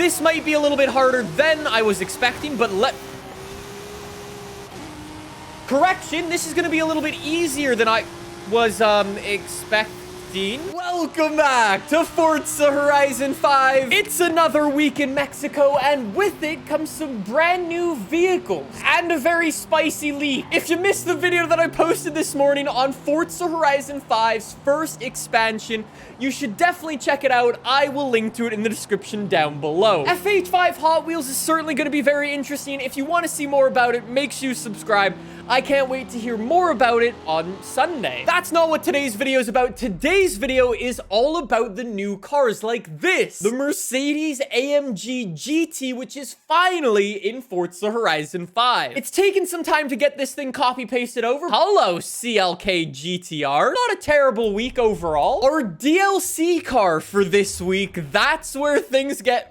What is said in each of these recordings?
This might be a little bit harder than I was expecting, but correction, this is going to be a little bit easier than I was expecting. Welcome back to Forza Horizon 5. It's another week in Mexico, and with it comes some brand new vehicles and a very spicy leak. If you missed the video that I posted this morning on Forza Horizon 5's first expansion, you should definitely check it out. I will link to it in the description down below. FH5 Hot Wheels is certainly going to be very interesting. If you want to see more about it, make sure you subscribe. I can't wait to hear more about it on Sunday. That's not what today's video is about. Today's video is all about the new cars like this. The Mercedes-AMG GT, which is finally in Forza Horizon 5. It's taken some time to get this thing copy-pasted over. Hello, CLK GTR. Not a terrible week overall. Our DLC car for this week, that's where things get...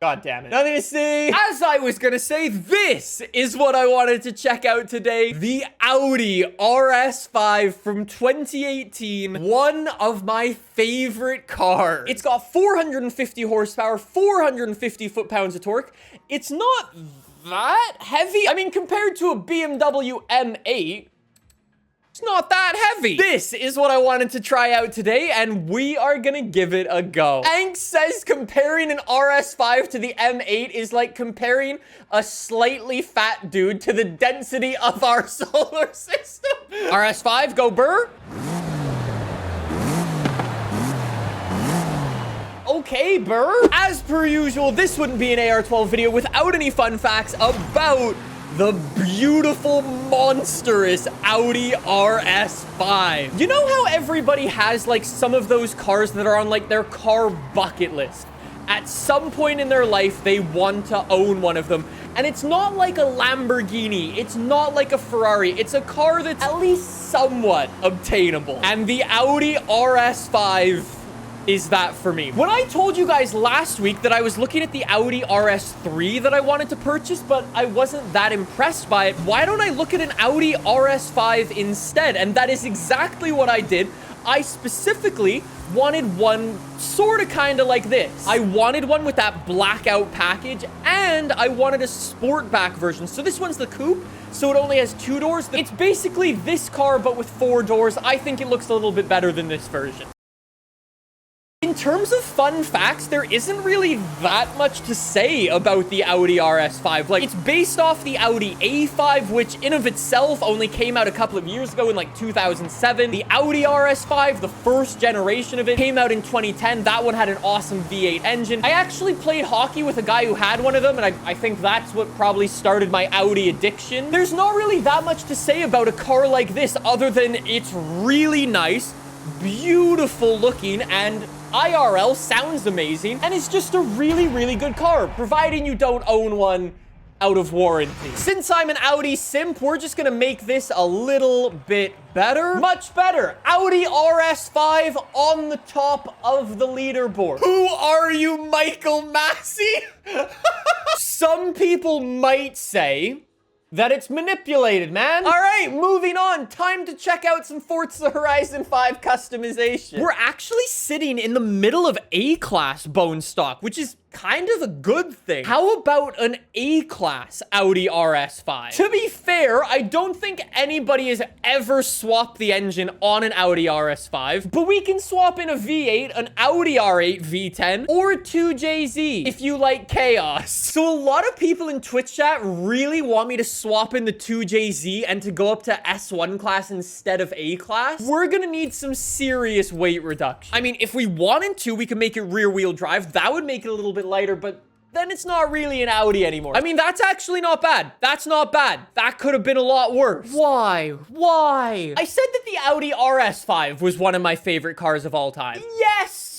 God damn it. Nothing to see. As I was gonna say, this is what I wanted to check out today. The Audi RS5 from 2018. One of my favorite cars. It's got 450 horsepower, 450 foot-pounds of torque. It's not that heavy. I mean, compared to a BMW M8, it's not that heavy. This is what I wanted to try out today, and we are gonna give it a go. Hank says comparing an RS5 to the M8 is like comparing a slightly fat dude to the density of our solar system. RS5, go burr. Okay, burr. As per usual, this wouldn't be an AR12 video without any fun facts about the beautiful, monstrous Audi RS5. You know how everybody has, like, some of those cars that are on, like, their car bucket list? At some point in their life, they want to own one of them. And it's not like a Lamborghini. It's not like a Ferrari. It's a car that's at least somewhat obtainable. And the Audi RS5 is that for me. When I told you guys last week that I was looking at the Audi RS3 that I wanted to purchase, but I wasn't that impressed by it, why don't I look at an Audi RS5 instead? And that is exactly what I did. I specifically wanted one sort of kind of like this. I wanted one with that blackout package, and I wanted a sportback version. So this one's the coupe, so it only has 2 doors. It's basically this car, but with 4 doors. I think it looks a little bit better than this version. In terms of fun facts, there isn't really that much to say about the Audi RS5. Like, it's based off the Audi A5, which in of itself only came out a couple of years ago in like 2007. The Audi RS5, the first generation of it, came out in 2010. That one had an awesome V8 engine. I actually played hockey with a guy who had one of them, and I think that's what probably started my Audi addiction. There's not really that much to say about a car like this other than it's really nice, beautiful looking, and IRL sounds amazing, and it's just a really, really good car, providing you don't own one out of warranty. Since I'm an Audi simp, we're just gonna make this a little bit better. Much better. Audi RS5 on the top of the leaderboard. Who are you, Michael Massey? Some people might say that it's manipulated, man. All right, moving on. Time to check out some Forza Horizon 5 customization. We're actually sitting in the middle of A-Class bone stock, which is kind of a good thing. How about an A-Class Audi RS5? To be fair, I don't think anybody has ever swapped the engine on an Audi RS5, but we can swap in a V8, an Audi R8 V10, or a 2JZ if you like chaos. So a lot of people in Twitch chat really want me to swap in the 2JZ and to go up to S1 class instead of A-Class. We're gonna need some serious weight reduction. I mean, if we wanted to, we could make it rear-wheel drive. That would make it a little bit lighter, but then it's not really an Audi anymore. I mean, that's actually not bad. That's not bad. That could have been a lot worse. Why? Why? I said that the Audi RS5 was one of my favorite cars of all time. Yes,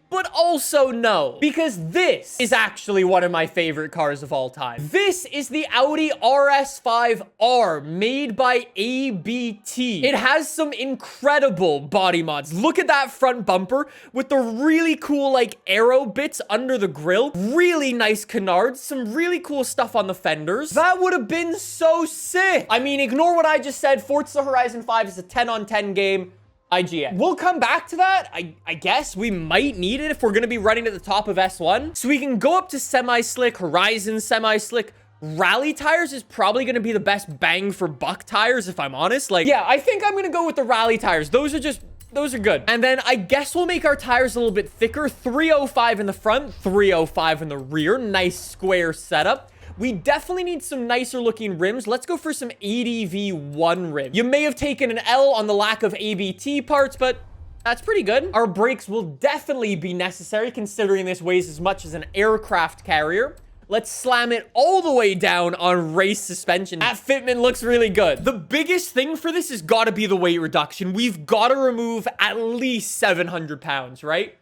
but also no, because this is actually one of my favorite cars of all time. This is the Audi RS5R made by ABT. It has some incredible body mods. Look at that front bumper with the really cool like aero bits under the grille. Really nice canards, some really cool stuff on the fenders. That would have been so sick. I mean, ignore what I just said. Forza Horizon 5 is a 10 on 10 game. IGN. We'll come back to that. I guess we might need it if we're going to be running at the top of S1. So we can go up to semi-slick, Horizon semi-slick. Rally tires is probably going to be the best bang for buck tires, if I'm honest. Like, yeah, I think I'm going to go with the rally tires. Those are good. And then I guess we'll make our tires a little bit thicker. 305 in the front, 305 in the rear. Nice square setup. We definitely need some nicer looking rims. Let's go for some ADV1 rim. You may have taken an L on the lack of ABT parts, but that's pretty good. Our brakes will definitely be necessary considering this weighs as much as an aircraft carrier. Let's slam it all the way down on race suspension. That fitment looks really good. The biggest thing for this has got to be the weight reduction. We've got to remove at least 700 pounds, right?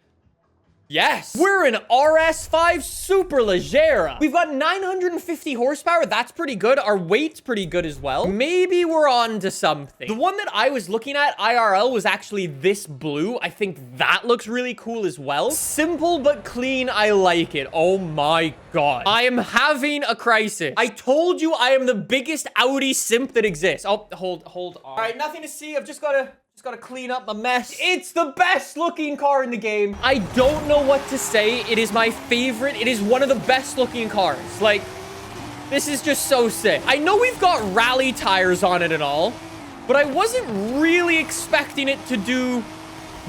Yes, we're an RS5 Superleggera. We've got 950 horsepower. That's pretty good. Our weight's pretty good as well. Maybe we're on to something. The one that I was looking at IRL was actually this blue. I think that looks really cool as well. Simple but clean. I like it. Oh my God. I am having a crisis. I told you I am the biggest Audi simp that exists. Oh, hold on. All right, nothing to see. I've just got to clean up my mess. It's the best looking car in the game. I don't know what to say. It is my favorite. It is one of the best looking cars. Like, this is just so sick. I know we've got rally tires on it and all, but I wasn't really expecting it to do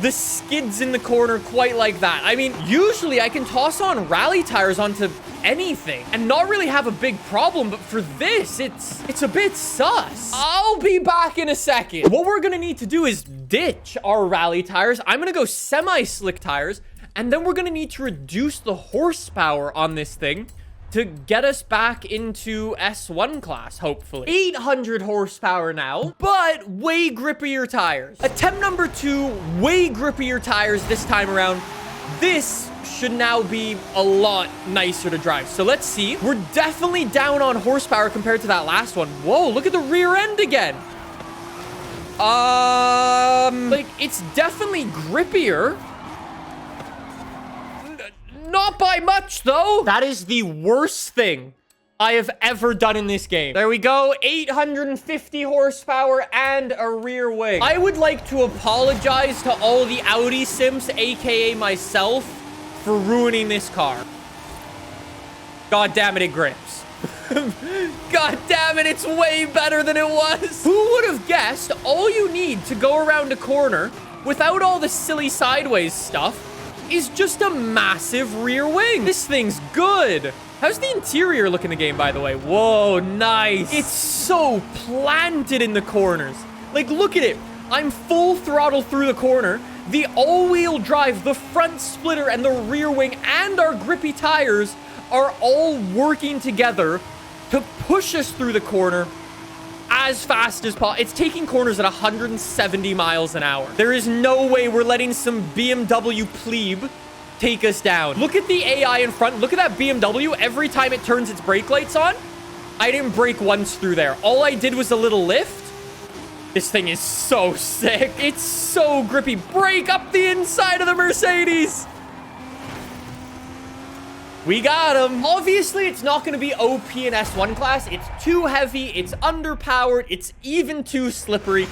the skids in the corner quite like that. I mean, usually I can toss on rally tires onto anything and not really have a big problem, but for this, it's a bit sus. I'll be back in a second. What we're gonna need to do is ditch our rally tires. I'm gonna go semi-slick tires, and then we're gonna need to reduce the horsepower on this thing to get us back into S1 class, hopefully. 800 horsepower now, but way grippier tires. Attempt number 2, way grippier tires this time around. This should now be a lot nicer to drive. So let's see. We're definitely down on horsepower compared to that last one. Whoa, look at the rear end again. Like, it's definitely grippier. Not by much, though. That is the worst thing I have ever done in this game. There we go. 850 horsepower and a rear wing. I would like to apologize to all the Audi sims, aka myself, for ruining this car. God damn it, it grips. God damn it, it's way better than it was. Who would have guessed all you need to go around a corner without all the silly sideways stuff is just a massive rear wing? This thing's good. How's the interior look in the game, by the way? Whoa, nice. It's so planted in the corners. Like, look at it. I'm full throttle through the corner. The all-wheel drive, the front splitter, and the rear wing, and our grippy tires are all working together to push us through the corner as fast as possible. It's taking corners at 170 miles an hour. There is no way we're letting some BMW plebe take us down. Look at the AI in front. Look at that BMW. Every time it turns its brake lights on, I didn't brake once through there. All I did was a little lift. This thing is so sick. It's so grippy. Brake up the inside of the Mercedes. We got him. Obviously, it's not going to be OP in S1 class. It's too heavy. It's underpowered. It's even too slippery.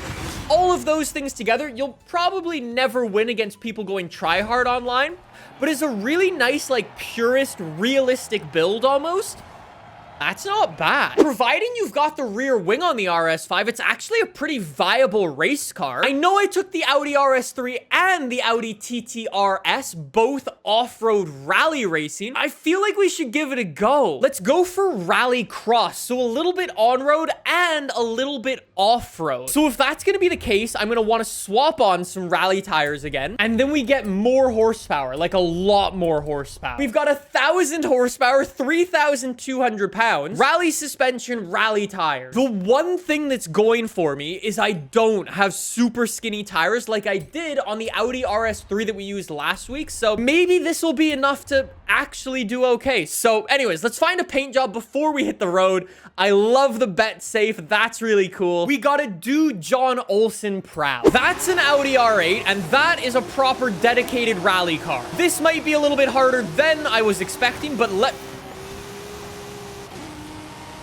All of those things together, you'll probably never win against people going try-hard online. But it's a really nice, like, purist, realistic build almost. That's not bad. Providing you've got the rear wing on the RS5, it's actually a pretty viable race car. I know I took the Audi RS3 and the Audi TT RS, both off-road rally racing. I feel like we should give it a go. Let's go for Rallycross. So a little bit on-road and a little bit off-road. So if that's gonna be the case, I'm gonna wanna swap on some rally tires again. And then we get more horsepower, like a lot more horsepower. We've got 1,000 horsepower, 3,200 pounds. Rally suspension, rally tires. The one thing that's going for me is I don't have super skinny tires like I did on the Audi RS3 that we used last week. So maybe this will be enough to actually do okay. So anyways, let's find a paint job before we hit the road. I love the bet safe. That's really cool. We gotta do John Olsen proud. That's an Audi R8, and that is a proper dedicated rally car. This might be a little bit harder than I was expecting, but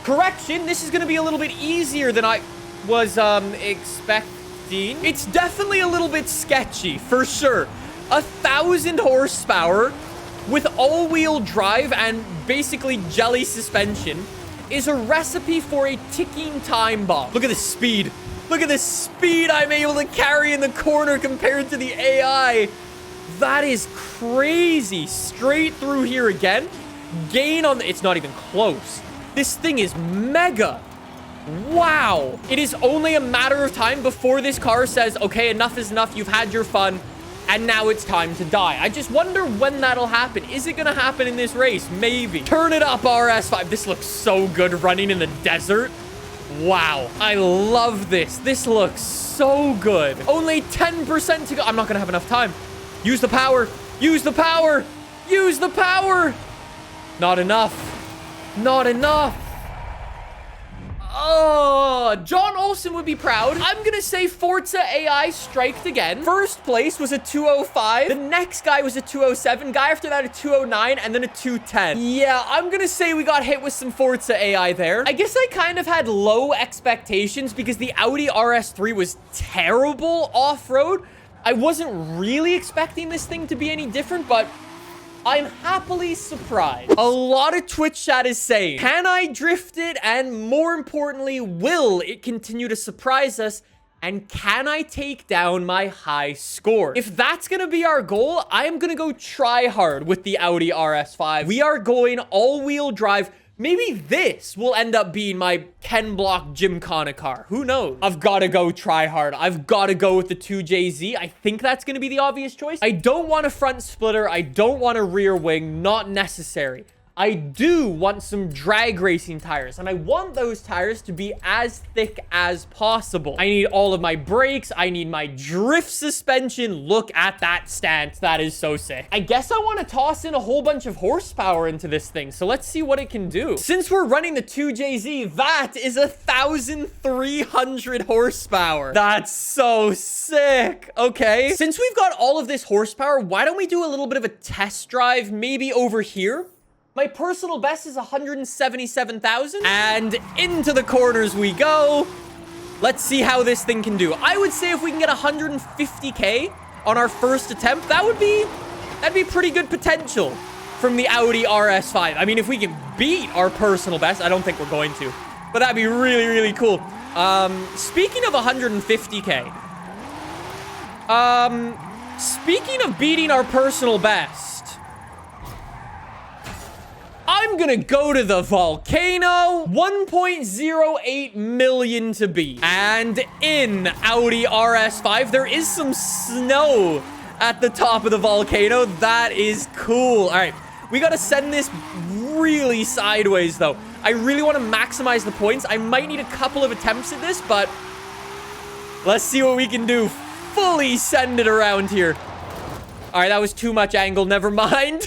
correction, this is going to be a little bit easier than I was expecting. 15. It's definitely a little bit sketchy, for sure. 1,000 horsepower with all-wheel drive and basically jelly suspension is a recipe for a ticking time bomb. Look at the speed. Look at the speed I'm able to carry in the corner compared to the AI. That is crazy. Straight through here again. Gain on the... It's not even close. This thing is mega. Wow. It is only a matter of time before this car says, okay, enough is enough. You've had your fun. And now it's time to die. I just wonder when that'll happen. Is it going to happen in this race? Maybe. Turn it up, RS5. This looks so good running in the desert. Wow. I love this. This looks so good. Only 10% to go. I'm not going to have enough time. Use the power. Use the power. Use the power. Not enough. Not enough. Oh, John Olsen would be proud. I'm gonna say Forza AI striked again. First place was a 205. The next guy was a 207. Guy after that, a 209, and then a 210. Yeah, I'm gonna say we got hit with some Forza AI there. I guess I kind of had low expectations because the Audi RS3 was terrible off-road. I wasn't really expecting this thing to be any different, but I'm happily surprised. A lot of Twitch chat is saying, can I drift it? And more importantly, will it continue to surprise us? And can I take down my high score? If that's going to be our goal, I'm going to go try hard with the Audi RS5. We are going all-wheel drive. Maybe this will end up being my 10-block Gymkhana car. Who knows? I've got to go try hard. I've got to go with the 2JZ. I think that's going to be the obvious choice. I don't want a front splitter. I don't want a rear wing. Not necessary. I do want some drag racing tires, and I want those tires to be as thick as possible. I need all of my brakes. I need my drift suspension. Look at that stance. That is so sick. I guess I want to toss in a whole bunch of horsepower into this thing, so let's see what it can do. Since we're running the 2JZ, that is 1,300 horsepower. That's so sick. Okay, since we've got all of this horsepower, why don't we do a little bit of a test drive maybe over here? My personal best is 177,000. And into the corners we go. Let's see how this thing can do. I would say if we can get 150K on our first attempt, that'd be pretty good potential from the Audi RS5. I mean, if we can beat our personal best, I don't think we're going to, but that'd be really, really cool. Speaking of 150K, speaking of beating our personal best, I'm gonna go to the volcano. 1.08 million to beat. And in Audi RS5, there is some snow at the top of the volcano. That is cool. All right, we gotta send this really sideways, though. I really want to maximize the points. I might need a couple of attempts at this, but let's see what we can do. Fully send it around here. All right, that was too much angle. Never mind.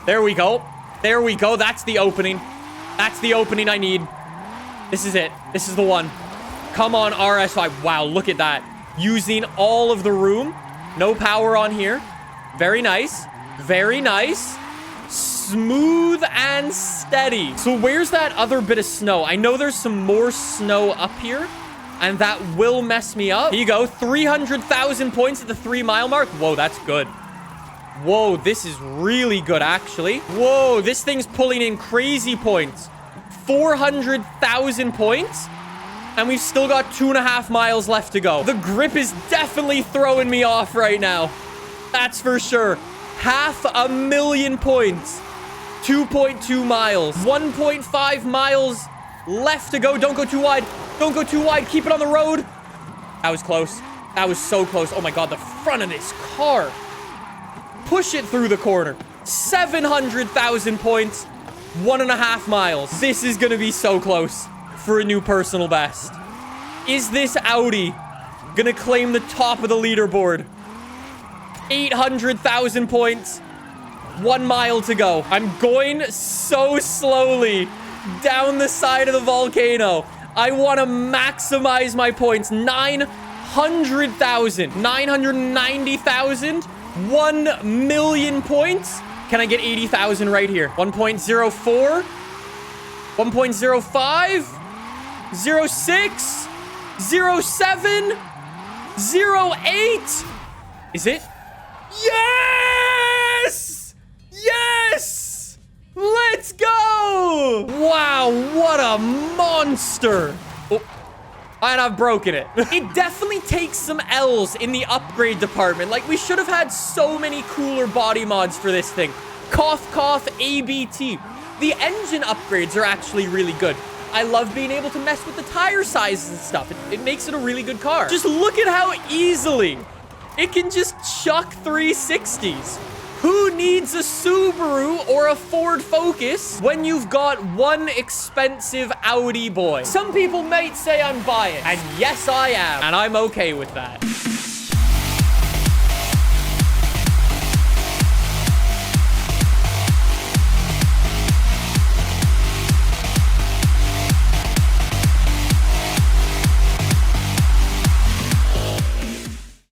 There we go. There we go. That's the opening. That's the opening I need. This is it. This is the one. Come on, RS5. Wow, look at that. Using all of the room. No power on here. Very nice. Very nice. Smooth and steady. So where's that other bit of snow? I know there's some more snow up here, and that will mess me up. Here you go. 300,000 points at the 3-mile mark. Whoa, that's good. Whoa, this is really good, actually. Whoa, this thing's pulling in crazy points. 400,000 points. And we've still got 2.5 miles left to go. The grip is definitely throwing me off right now. That's for sure. 500,000 points. 2.2 miles. 1.5 miles left to go. Don't go too wide. Don't go too wide. Keep it on the road. That was close. That was so close. Oh my God, the front of this car. Push it through the corner. 700,000 points. 1.5 miles. This is going to be so close for a new personal best. Is this Audi going to claim the top of the leaderboard? 800,000 points. 1 mile to go. I'm going so slowly down the side of the volcano. I want to maximize my points. 900,000. 990,000. 1 million points. Can I get 80,000 right here? 1.04. 1.05, 06, 07, 08. Is it? Yes! Yes! Let's go! Wow, what a monster. Oh, and I've broken it. It definitely takes some L's in the upgrade department. Like, we should have had so many cooler body mods for this thing. Cough, cough, ABT. The engine upgrades are actually really good. I love being able to mess with the tire sizes and stuff. It makes it a really good car. Just look at how easily it can just chuck 360s. Who needs a Subaru or a Ford Focus when you've got one expensive Audi boy? Some people might say I'm biased, and yes, I am, and I'm okay with that.